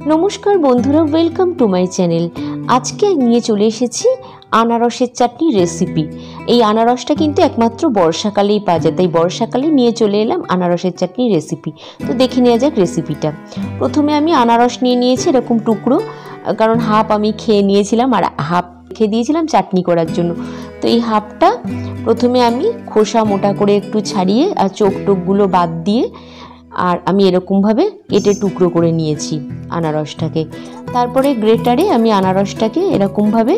नमस्कार बंधुरा welcome to my channel. आज के निये चले एसेछि आनारसेर चाटनी रेसिपि। এই আনারসটা কিন্তু একমাত্র বর্ষাকালেই পাওয়া যায়, তাই বর্ষাকালে নিয়ে চলে এলাম আনারসের চাটনি রেসিপি। তো দেখে নেওয়া যাক রেসিপিটা। প্রথমে আমি আনারস নিয়ে নিয়েছি এরকম টুকরো, কারণ হাফ আমি খেয়ে নিয়েছিলাম আর হাফ রেখে দিয়েছিলাম চাটনি করার জন্য। তো এই হাফটা প্রথমে আমি খোসা মোটা করে একটু ছাড়িয়ে আর চোখ টোকগুলো বাদ দিয়ে আর আমি এরকমভাবে কেটে টুকরো করে নিয়েছি আনারসটাকে। তারপরে গ্রেটারে আমি আনারসটাকে এরকমভাবে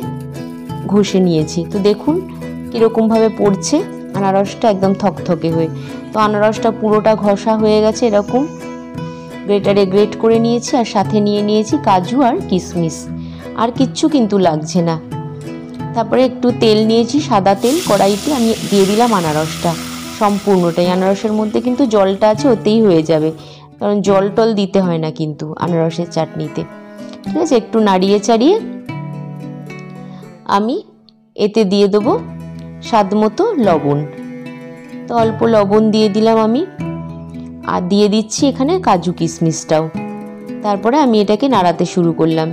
ঘষে নিয়েছি। তো দেখুন কীরকমভাবে পড়ছে আনারসটা, একদম থকথকে হয়ে। তো আনারসটা পুরোটা ঘষা হয়ে গেছে, এরকম গ্রেটারে গ্রেট করে নিয়েছি আর সাথে নিয়ে নিয়েছি কাজু আর কিশমিশ। আর কিচ্ছু কিন্তু লাগছে না। তারপরে একটু তেল নিয়েছি, সাদা তেল, কড়াইতে আমি দিয়ে দিলাম আনারসটা সম্পূর্ণটাই। আনারসের মধ্যে কিন্তু জলটা আছে, ওতেই হয়ে যাবে, কারণ জল টল দিতে হয় না কিন্তু আনারসের চাটনিতে। ঠিক আছে, একটু নাড়িয়ে চাড়িয়ে আমি এতে দিয়ে দেবো স্বাদ মতো লবণ। তো অল্প লবণ দিয়ে দিলাম আমি, আর দিয়ে দিচ্ছি এখানে কাজু কিশমিশটাও। তারপরে আমি এটাকে নাড়াতে শুরু করলাম।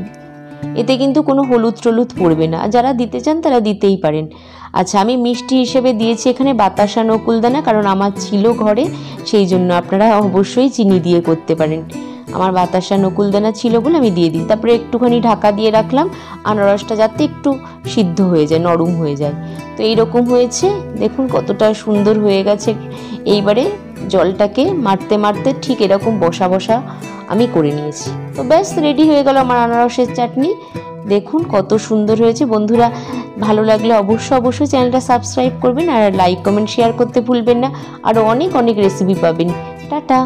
এতে কিন্তু কোনো হলুদ টলুদ পড়বে না, যারা দিতে চান তারা দিতেই পারেন। আচ্ছা, আমি মিষ্টি হিসেবে দিয়েছি এখানে বাতাসা নকুলদানা, কারণ আমার ছিল ঘরে, সেই জন্য আপনারা অবশ্যই চিনি দিয়ে করতে পারেন। আমার বাতাসা নকুলদানা ছিল বলে আমি দিয়ে দিই। তারপরে একটুখানি ঢাকা দিয়ে রাখলাম আনারসটা যাতে একটু সিদ্ধ হয়ে যায়, নরম হয়ে যায়। তো এইরকম হয়েছে, দেখুন কতটা সুন্দর হয়ে গেছে। এইবারে জলটাকে মারতে মারতে ঠিক এরকম বসা বসা আমি করে নিয়েছি। তো ব্যাস রেডি হয়ে গেল আমার আনারসের চাটনি। দেখুন কত সুন্দর হয়েছে। বন্ধুরা ভালো লাগলে অবশ্যই চ্যানেলটা সাবস্ক্রাইব করবেন আর লাইক কমেন্ট শেয়ার করতে ভুলবেন না। আরও অনেক অনেক রেসিপি পাবেন। টাটা।